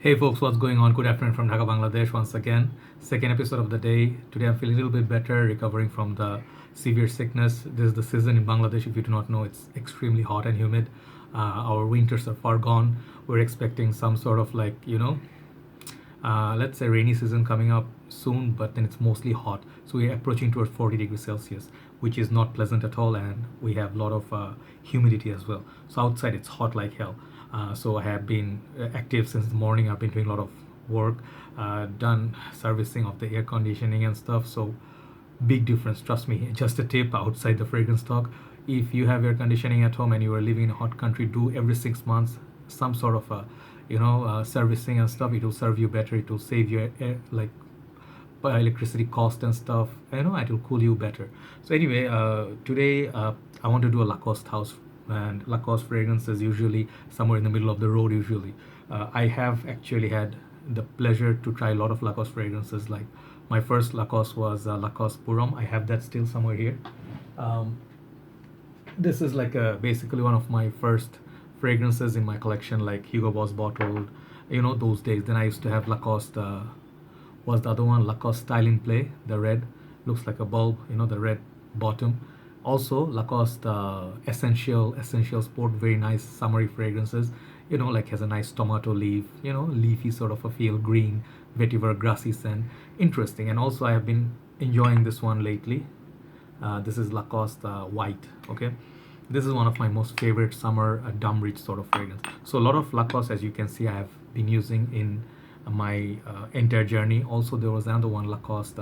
Hey folks, what's going on? Good afternoon from Dhaka, Bangladesh once again. Second episode of the day. Today I'm feeling a little bit better, recovering from the severe sickness. This is the season in Bangladesh. If you do not know, it's extremely hot and humid. Our winters are far gone. We're expecting some sort of let's say rainy season coming up soon, but then it's mostly hot. So we're approaching towards 40 degrees Celsius, which is not pleasant at all, and we have a lot of humidity as well. So outside it's hot like hell. So I have been active since the morning. I've been doing a lot of work, done servicing of the air conditioning and stuff. So big difference, trust me. Just a tip outside the fragrance talk: if you have air conditioning at home and you are living in a hot country, do every 6 months some sort of a servicing and stuff. It will serve you better. It will save you electricity cost and stuff. It will cool you better. So anyway, today I want to do a Lacoste house, and Lacoste fragrance is usually somewhere in the middle of the road usually. I have actually had the pleasure to try a lot of Lacoste fragrances. Like my first Lacoste was Lacoste Puram. I have that still somewhere here. um, this is basically one of my first fragrances in my collection, like Hugo Boss bottled, those days. Then I used to have Lacoste, was the other one, Lacoste Style in Play, the red, looks like a bulb, the red bottom. Also Lacoste Essential Sport, very nice summery fragrances, like has a nice tomato leaf, leafy sort of a feel, green, vetiver, grassy scent, interesting. And also I have been enjoying this one lately. This is Lacoste White. Okay, this is one of my most favorite summer dumb rich sort of fragrance. So a lot of Lacoste, as you can see, I have been using in my entire journey. Also, there was another one, Lacoste.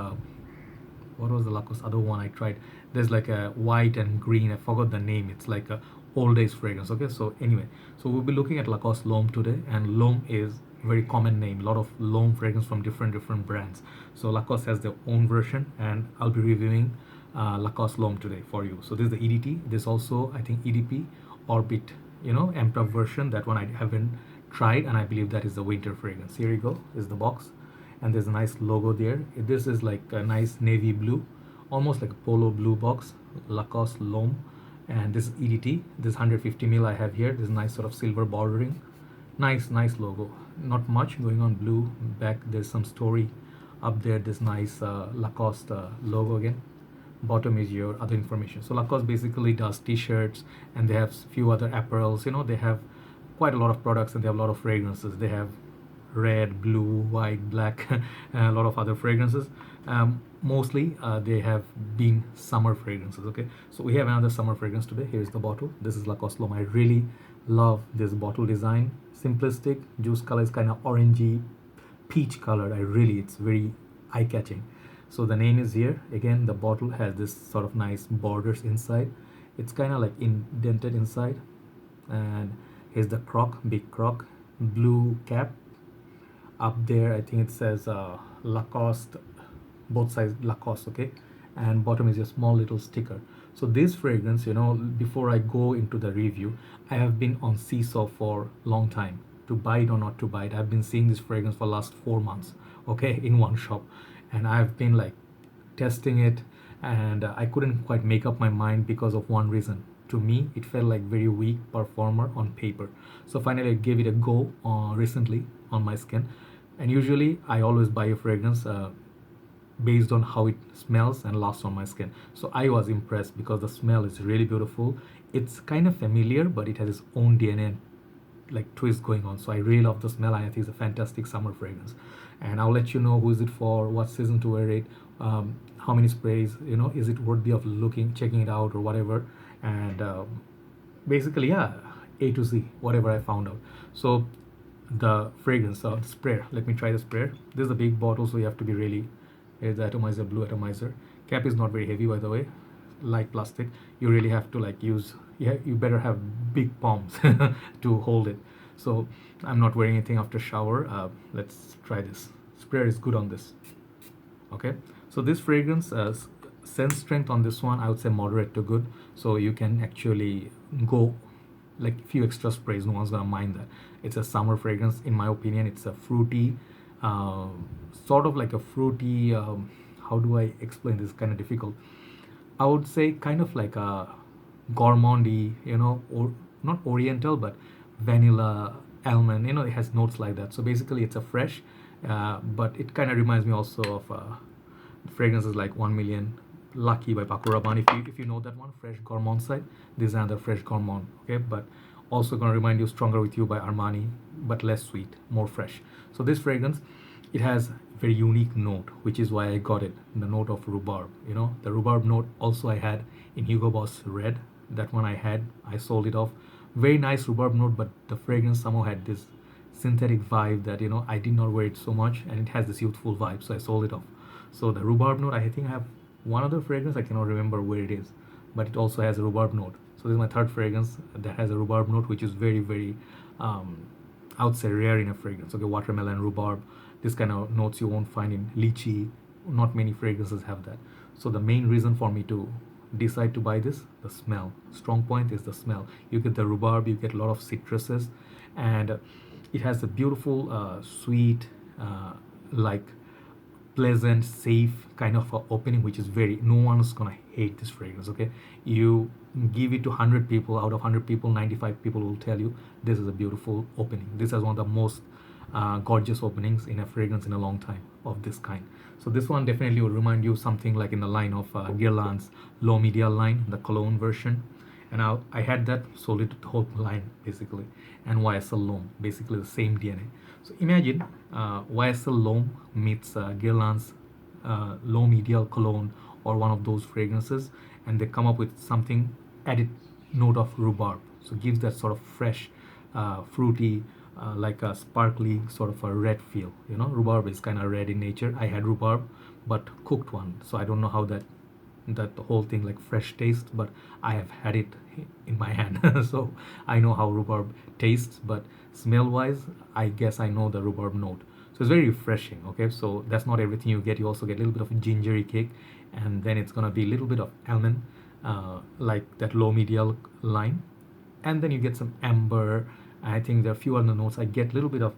What was the Lacoste other one I tried? There's like a white and green. I forgot the name. It's like a old days fragrance. Okay, so anyway, so we'll be looking at Lacoste L'Homme today, and L'Homme is a very common name. A lot of L'Homme fragrance from different brands. So Lacoste has their own version, and I'll be reviewing Lacoste L'Homme today for you. So this is the EDT. This also, I think, EDP Orbit, amped up version. That one I haven't tried, and I believe that is the winter fragrance. Here you go. Is the box, and there's a nice logo there. This is like a nice navy blue, almost like a polo blue box. Lacoste L'Homme, and this is EDT. This 150 ml I have here. This nice sort of silver bordering. Nice logo. Not much going on. Blue back. There's some story up there. This nice Lacoste logo again. Bottom is your other information. So Lacoste basically does t-shirts, and they have few other apparels. They have quite a lot of products, and they have a lot of fragrances. They have red, blue, white, black, and a lot of other fragrances. Mostly they have been summer fragrances. Okay, so we have another summer fragrance today. Here's the bottle. This is Lacoste L'Homme. I really love this bottle design. Simplistic. Juice color is kind of orangey peach colored. It's very eye-catching. So the name is here. Again, the bottle has this sort of nice borders inside. It's kind of like indented inside. And here's the crock, big crock, blue cap. Up there, I think it says Lacoste, both sides Lacoste, okay? And bottom is a small little sticker. So this fragrance, before I go into the review, I have been on seesaw for a long time to buy it or not to buy it. I've been seeing this fragrance for last 4 months, okay, in one shop, and I've been like testing it, and I couldn't quite make up my mind because of one reason. To me, it felt like very weak performer on paper. So finally I gave it a go recently on my skin. And usually I always buy a fragrance based on how it smells and lasts on my skin. So I was impressed because the smell is really beautiful. It's kind of familiar, but it has its own DNA like twist going on. So I really love the smell, and I think it's a fantastic summer fragrance. And I'll let you know who is it for, what season to wear it, how many sprays, is it worthy of checking it out or whatever. And basically, yeah, A to Z, whatever I found out. So the fragrance, the sprayer, let me try the sprayer. This is a big bottle, so you have to be really. Here's the atomizer, blue atomizer. Cap is not very heavy, by the way, light plastic. You really have to use, yeah, you better have big palms to hold it. So I'm not wearing anything after shower. Let's try this. Sprayer is good on this. Okay, so this fragrance, scent strength on this one, I would say moderate to good. So you can actually go like few extra sprays. No one's gonna mind that. It's a summer fragrance, in my opinion. It's a fruity, sort of like a fruity. How do I explain this? Kind of difficult. I would say kind of like a gourmandy, or not oriental, but vanilla almond, it has notes like that. So basically it's a fresh, but it kind of reminds me also of fragrances like 1 Million Lucky by Paco Rabanne. If you know that one, Fresh Gourmand side, this is another Fresh Gourmand, okay? But also gonna remind you Stronger With You by Armani, but less sweet, more fresh. So this fragrance, it has very unique note, which is why I got it. The note of rhubarb, the rhubarb note also I had in Hugo Boss Red. That one I sold it off. Very nice rhubarb note, but the fragrance somehow had this synthetic vibe that I did not wear it so much, and it has this youthful vibe, so I sold it off. So the rhubarb note, I think I have one other fragrance, I cannot remember where it is, but it also has a rhubarb note. So this is my third fragrance that has a rhubarb note, which is very, very, I would say, rare in a fragrance. Okay, watermelon, rhubarb, this kind of notes you won't find in lychee. Not many fragrances have that. So the main reason for me to decide to buy this, the smell. Strong point is the smell. You get the rhubarb, you get a lot of citruses, and it has a beautiful, sweet, like pleasant, safe kind of opening, which is no one's gonna hate this fragrance. Okay, you give it to 100 people, out of 100 people 95 people will tell you this is a beautiful opening. This is one of the most gorgeous openings in a fragrance in a long time of this kind. So this one definitely will remind you something like in the line of Guerlain's Low Medial line, the cologne version. And I had that, sold it to the whole line basically. And YSL L'Homme, basically the same DNA. So imagine YSL L'Homme meets Guerlain's Low Medial cologne or one of those fragrances, and they come up with something added note of rhubarb. So gives that sort of fresh, fruity, like a sparkly sort of a red feel. Rhubarb is kind of red in nature. I had rhubarb, but cooked one, so I don't know how that the whole thing like fresh taste, but I have had it in my hand. So I know how rhubarb tastes, but smell wise I guess I know the rhubarb note. So it's very refreshing. Okay, so that's not everything you get. You also get a little bit of gingery kick, and then it's gonna be a little bit of almond, like that low medial line, and then you get some amber. I think there are a few other notes. I get a little bit of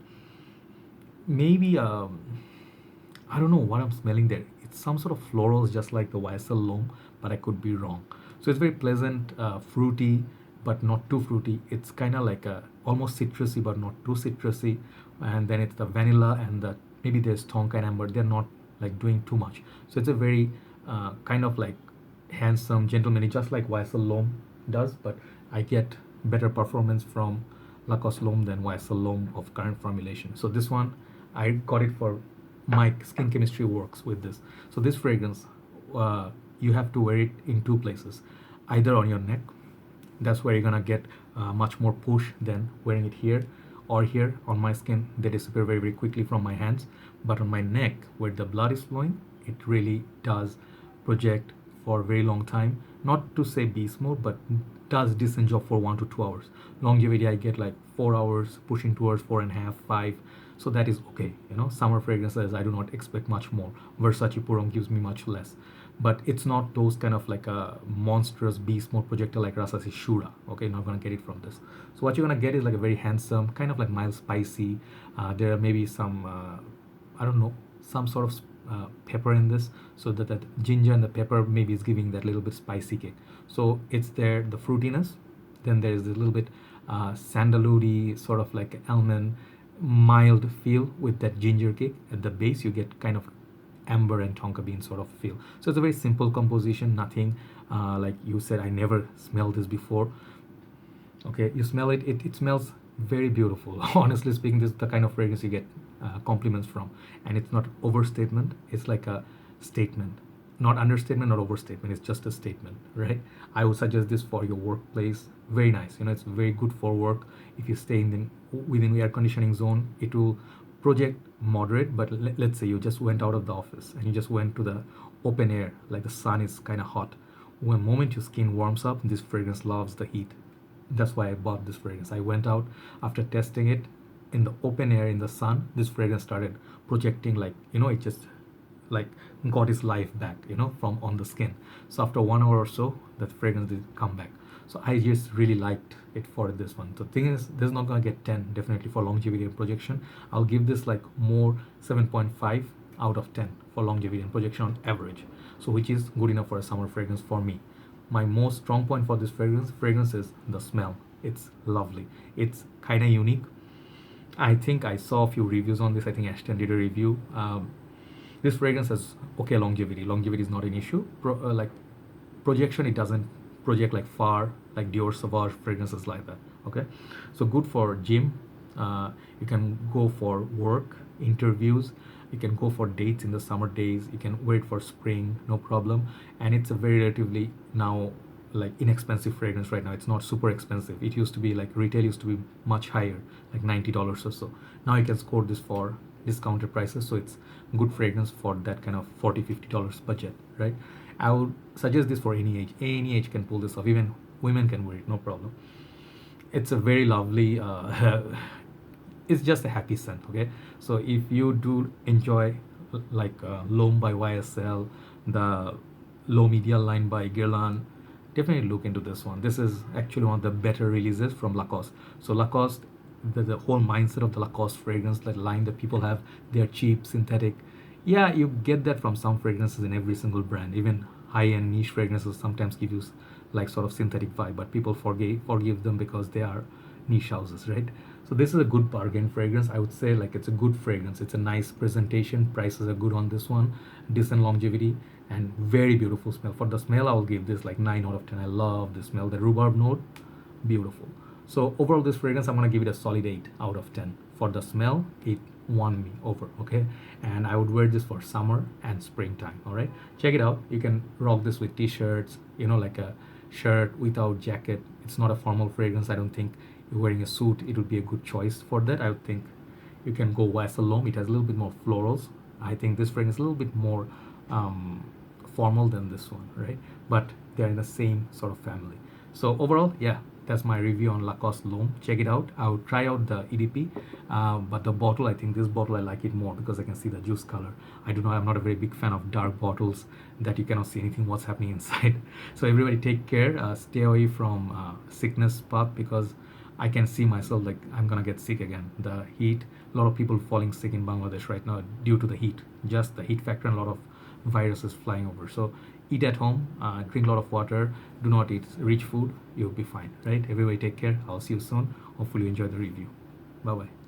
maybe I don't know what I'm smelling there. It's some sort of florals, just like the YSL L'Homme, but I could be wrong. So it's very pleasant, fruity, but not too fruity. It's kind of like almost citrusy, but not too citrusy. And then it's the vanilla and maybe there's tonka and amber. They're not like doing too much. So it's a very kind of like handsome, gentlemanly, just like YSL L'Homme does. But I get better performance from Lacoste L'Homme than YSL L'Homme of current formulation. So this one, I got it for my skin chemistry works with this. So this fragrance, you have to wear it in two places, either on your neck, that's where you're gonna get much more push than wearing it here, or here on my skin. They disappear very, very quickly from my hands, but on my neck where the blood is flowing, it really does project for a very long time. Not to say beast mode, but does decent job for 1 to 2 hours. Longevity I get like 4 hours, pushing towards 4.5, 5. So that is okay. Summer fragrances I do not expect much more. Versace Purong gives me much less, but it's not those kind of like a monstrous beast mode projector like Rasa Shura. Okay, not gonna get it from this. So what you're gonna get is like a very handsome, kind of like mild spicy. There are maybe some I don't know, some sort of pepper in this, so that ginger and the pepper maybe is giving that little bit spicy kick. So it's there, the fruitiness, then there's a little bit sandalwoody, sort of like almond, mild feel with that ginger kick. At the base you get kind of amber and tonka bean sort of feel. So it's a very simple composition, nothing like you said I never smelled this before. Okay, you smell it, it smells very beautiful. Honestly speaking, this is the kind of fragrance you get compliments from, and it's not overstatement, it's like a statement, not understatement, not overstatement, it's just a statement, right? I would suggest this for your workplace. Very nice, it's very good for work. If you stay within the air conditioning zone, it will project moderate, but let's say you just went out of the office and you just went to the open air, like the sun is kind of hot. When moment your skin warms up, this fragrance loves the heat. That's why I bought this fragrance. I went out after testing it in the open air in the sun. This fragrance started projecting, like it just like got its life back, from on the skin. So after 1 hour or so, that fragrance did come back. So I just really liked it for this one. The thing is, this is not gonna get 10 definitely for longevity and projection. I'll give this like more 7.5 out of 10 for longevity and projection on average. So which is good enough for a summer fragrance for me. My most strong point for this fragrance is the smell. It's lovely. It's kind of unique. I think I saw a few reviews on this. I think Ashton did a review. This fragrance has okay longevity. Longevity is not an issue. Like projection, it doesn't project like far like Dior Sauvage fragrances like that. Okay, so good for gym. You can go for work, interviews. You can go for dates in the summer days. You can wear it for spring, no problem. And it's a very relatively now like inexpensive fragrance right now. It's not super expensive. It used to be like retail used to be much higher, like $90 or so. Now you can score this for discounted prices, so it's good fragrance for that kind of $40-50 budget, right? I would suggest this for any age. Any age can pull this off. Even women can wear it, no problem. It's a very lovely it's just a happy scent. Okay, so if you do enjoy like L'Homme by YSL, the Low Media line by Guerlain, definitely look into this one. This is actually one of the better releases from Lacoste. So Lacoste, the whole mindset of the Lacoste fragrance, that line that people have, they're cheap, synthetic. Yeah, you get that from some fragrances in every single brand. Even high-end niche fragrances sometimes give you like sort of synthetic vibe, but people forgive them because they are niche houses, right? So this is a good bargain fragrance. I would say like it's a good fragrance. It's a nice presentation. Prices are good on this one. Decent longevity and very beautiful smell. For the smell, I will give this like 9 out of 10. I love the smell. The rhubarb note, beautiful. So overall, this fragrance, I'm gonna give it a solid 8 out of 10. For the smell, it won me over. Okay, and I would wear this for summer and springtime. All right, check it out. You can rock this with t-shirts, you know, like a shirt without jacket. It's not a formal fragrance. I don't think you're wearing a suit, it would be a good choice for that. I would think you can go YSL L'Homme. It has a little bit more florals. I think this fragrance is a little bit more formal than this one, right? But they're in the same sort of family. So overall, yeah, that's my review on Lacoste L'Homme. Check it out. I would try out the EDP, but the bottle, I think this bottle I like it more because I can see the juice color. I do know, I'm not a very big fan of dark bottles that you cannot see anything what's happening inside. So everybody take care. Stay away from sickness path, because I can see myself like I'm gonna get sick again. The heat, a lot of people falling sick in Bangladesh right now due to the heat. Just the heat factor and a lot of viruses flying over. So eat at home, drink a lot of water, do not eat rich food, you'll be fine, right? Everybody take care. I'll see you soon. Hopefully you enjoy the review. Bye bye.